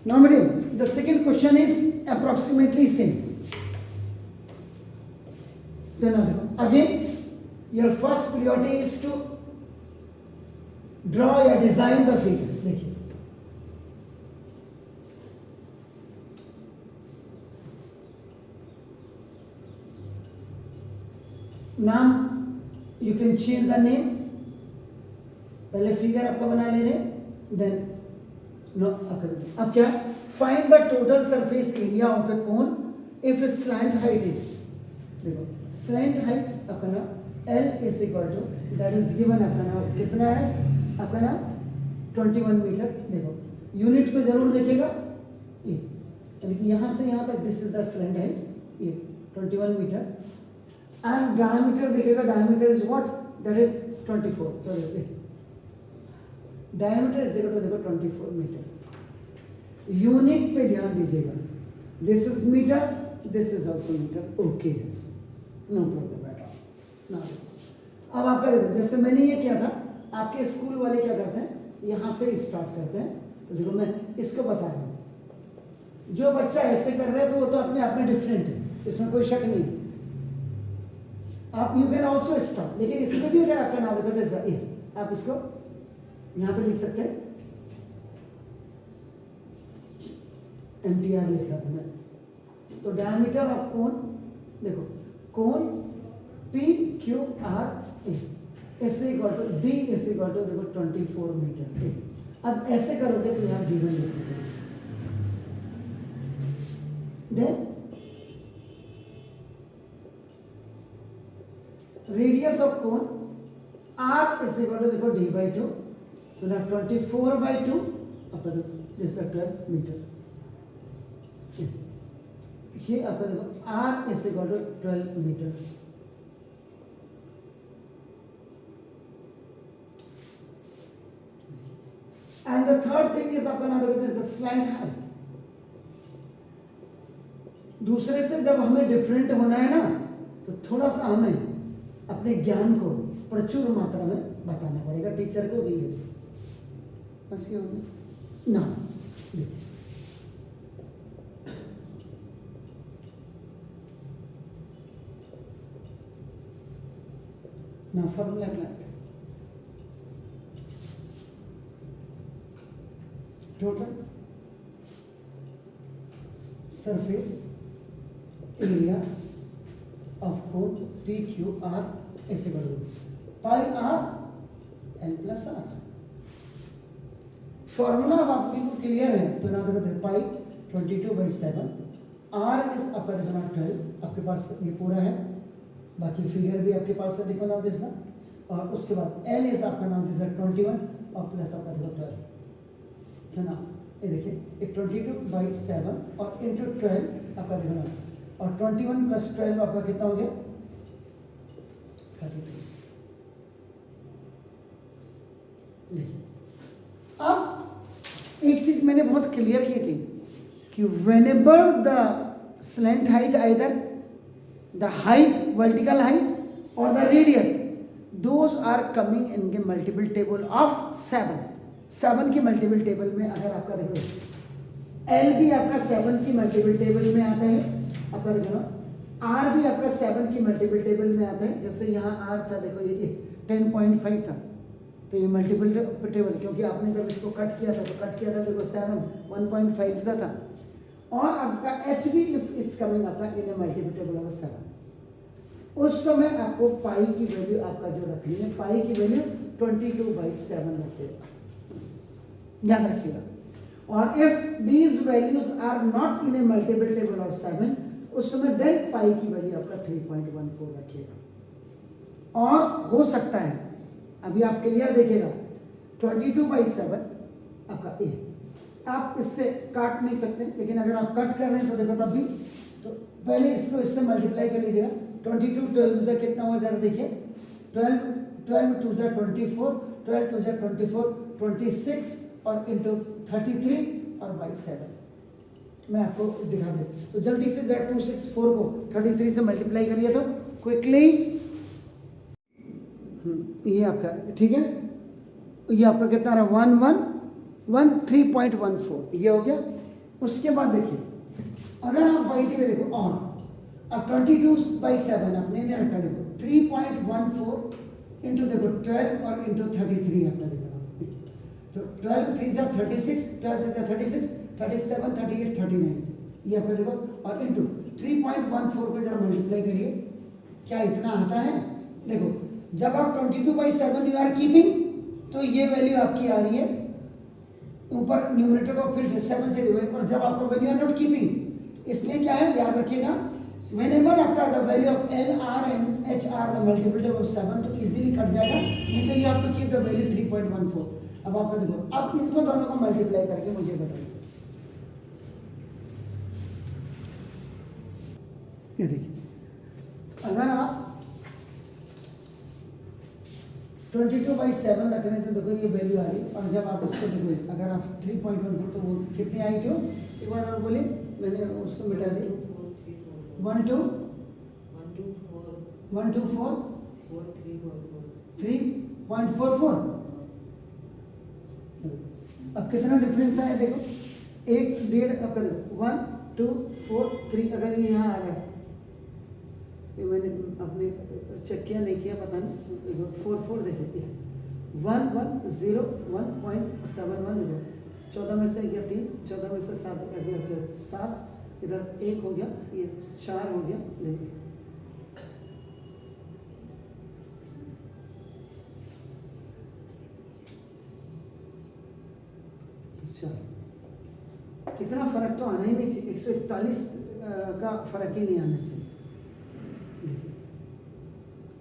Now, the second question is approximately same. Then again, your first priority is to draw या design the figure. देखिए, नाम you can change the name. पहले figure आपका बना ले रहे हैं, देन अब क्या, find the total surface area of a cone if slant height is, देखो स्लैंट हाइट आपका ना L is equal to, that is given आपका ना कितना है आपका ना 21 मीटर. देखो यूनिट को जरूर लिखेगा, ये यानी कि यहाँ से यहाँ तक this is the slant height, ये 21 मीटर. एंड डायमीटर देखेगा, diameter is what, that is 24. तो डायमीटर इज इक्वल टू देखो 24 मीटर. यूनिट पे ध्यान दीजिएगा, this is metre, this is also metre. Okay, no problem at all. ना अब आपका देखो, जैसे मैंने ये किया था, आपके स्कूल वाले क्या करते हैं, यहाँ से स्टार्ट करते हैं. तो देखो मैं इसको बता रहा हूँ, जो बच्चा ऐसे कर रहा है तो वो तो अपने आप में डिफरेंट है, इसमें कोई शक नहीं. आप यू कैन ऑल्सो स्टार्ट, लेकिन इसमें भी अगर आपका नाम देखो, आप इसको यहाँ पे लिख सकते हैं, MTR लिख रहा था मैं. तो डायमीटर ऑफ कोन, देखो cone PQRA is equal to D is equal to देखो 24 मीटर. अब ऐसे करोगे तो यहाँ गिवन लिखोगे. Then radius of cone R is equal to देखो D/2. तो ना 24/2 आपका देखो दिस 12 मीटर. ये आपका देखो R इज इक्वल टू 12 मीटर. And the third thing is आपका ना देखो दिस स्लैंट हाइट. दूसरे से जब हमें डिफरेंट होना है ना, तो थोड़ा सा हमें अपने ज्ञान को प्रचुर मात्रा में बताना पड़ेगा टीचर को कि ये बस ये होगा ना. ना formula applied, total surface area of cone PQR is equal to pi R L plus R. Formula आपको क्लियर है तो ना देखो पाई 22/7. R इज आपका देखो 12, आपके पास ये पूरा है, बाकी फिगर भी आपके पास है देखो ना दिस ना. और उसके बाद L इज आपका नाम दिस 21 और प्लस आपका देखो 12 है ना. ये देखिए 22/7 और इंटू 12 आपका देखो ना, और 21 प्लस 12 आपका कितना हो गया 33. देखिए अब एक चीज मैंने बहुत क्लियर की थी कि whenever the slant height, either the height, vertical height or the radius, those are coming in the multiple table of 7. 7 की मल्टीपल टेबल में अगर आपका देखो L भी आपका 7 की मल्टीपल टेबल में आता है, आपका देखो ना R भी आपका 7 की मल्टीपल टेबल में आता है. जैसे यहाँ R था देखो ये 10.5 था, तो ये मल्टीपल टेबल, क्योंकि आपने जब इसको कट किया था तो कट किया था देखो 7 1.5 सा था. और आपका H भी इफ इट्स कमिंग आपका इन ए मल्टीपल टेबल ऑफ 7, उस समय आपको पाई की वैल्यू आपका जो रखनी है, पाई की वैल्यू 22/7 रखिएगा, याद रखिएगा. और if these values are not in a multiple table of 7, उस समय देन पाई की वैल्यू आपका 3.14 रखिएगा. और हो सकता है अभी आप क्लियर देखिएगा 22/7 आपका A, आप इससे काट नहीं सकते, लेकिन अगर आप कट कर रहे हैं तो देखो तब भी, तो पहले इसको इससे मल्टीप्लाई कर लीजिएगा. 22 12 से कितना हुआ जरा देखिए, 12 2 जा 24, 12 2 जा 24, 26 और इंटू 33 और बाई 7 मैं आपको दिखा दे. तो जल्दी से 264 को 33 से मल्टीप्लाई करिए तो क्विकली, ये आपका ठीक है, ये आपका कितना रहा 1113.14, ये हो गया. उसके बाद देखिए, अगर आप बाई टी में देखो और अब 22/7 आपने नहीं रखा, देखो 3.14 इंटू देखो 12 और इंटू 33 आपका देखो, तो 12 3 जा 36, 12 3 जा 36, 37, 38, 39 ये आपका देखो, और इंटू 3.14 को जरा मल्टीप्लाई करिए, क्या इतना आता है? देखो जब आप 22/7 यू आर कीपिंग तो ये वैल्यू आपकी आ रही है ऊपर न्यूमरेटर को फिर 7 से डिवाइड, और जब आपको वैल्यू आर नॉट कीपिंग, इसलिए क्या है याद रखिएगा, whenever आपका the value of L R and H R the multiple of 7 तो इजीली कट जाएगा, नहीं तो ये आपको कीप द वैल्यू 3.14। अब आपका देखो, अब इनको दोनों को मल्टीप्लाई करके मुझे बताइए, ये देखिए अगर आप 22/7 रख रहे थे, देखो ये वैल्यू आ रही, और जब आप इसको देखो अगर आप 3.14 तो वो कितनी आई थी, एक बार और बोले, मैंने उसको मिटा दी, 1 2 1 2 4 3.44। अब कितना डिफरेंस आया देखो, 1 1.5 अपन 1 2 4 3, अगर ये यहाँ आ रहा है, ये मैंने अपने चेक किया नहीं किया पता नहीं, 4 4 देखिए 1 1 0 1.71 देखो, 14 में से गया 3, 14 में से 7 गया 7, इधर 1 हो गया, ये 4 हो गया, देखिए इतना फर्क तो आना ही नहीं चाहिए, 141 का फर्क ही नहीं आना चाहिए।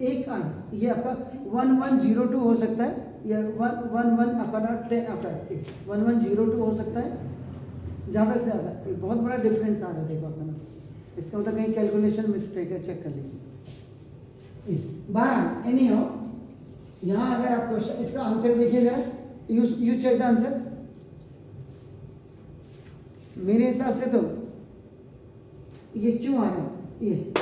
एक ये आपका 1102 हो सकता है, या 111 अपना 10 आपका 1102 हो सकता है, ज़्यादा से ज़्यादा एक बहुत बड़ा डिफरेंस आ रहा है देखो अपना, इसका मतलब कहीं कैलकुलेशन मिस्टेक है, चेक कर लीजिए। 12 एनी हो, यहाँ अगर आप क्वेश्चन इसका आंसर देखिए जरा, यू चेक द आंसर, मेरे हिसाब से तो ये क्यों आ रहा है, ये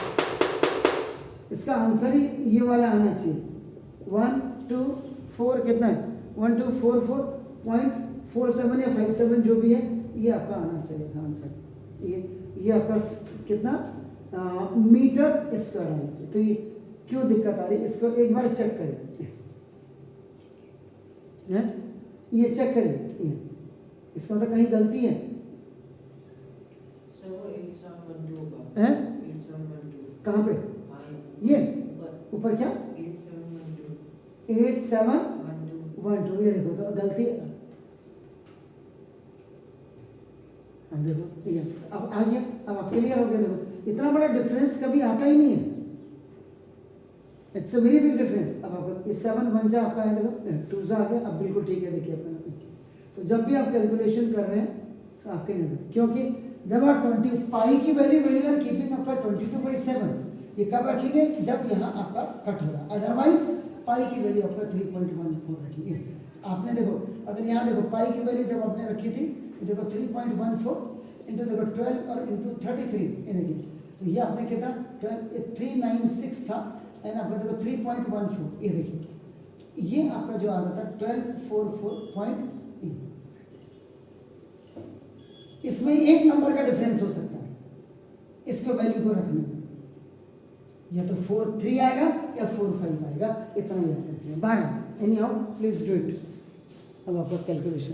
इसका आंसर ही ये वाला आना चाहिए, 1 2 4 कितना है 1244.47 या 57 जो भी है, ये आपका आना चाहिए था आंसर, ये आपका कितना मीटर स्क्वायर आना चाहिए। तो ये क्यों दिक्कत आ रही है, इसको एक बार चेक करिए, ये चेक करिए, ये इसका मतलब कहीं गलती है, हैं? कहाँ पे? ये ऊपर क्या 8712, ये देखो तो गलती है, अब देखो ये अब आ गया, अब आप क्लियर हो गया, देखो इतना बड़ा डिफरेंस कभी आता ही नहीं है, it's a very big difference. अब आपको 7 बन जा आपका है, देखो 2 आ गया, अब बिल्कुल ठीक है। देखिए अपना, तो जब भी आप कैलकुलेशन कर रहे हैं तो आपके नजर, क्योंकि जब आप 20 पाई की वैल्यू आर कीपिंग आपका 22/7, ये कब रखेंगे जब यहाँ आपका कट हो रहा, अदरवाइज पाई की वैल्यू आपका 3.14 रखेंगे। आपने देखो अगर यहाँ देखो पाई की वैल्यू जब आपने रखी थी, देखो 3.14 इंटू देखो 12 और इंटू 33, तो ये आपने कितना 396 था, एंड आपका देखो 3.14, ये देखिए ये आपका जो आ रहा था 1244. इसमें एक नंबर का डिफरेंस हो सकता है इसको वैल्यू को रखने में, या तो 4.3 आएगा या 4.5 आएगा, इतना याद रखिए। 12 any how please do it. अब आपका कैलकुलेशन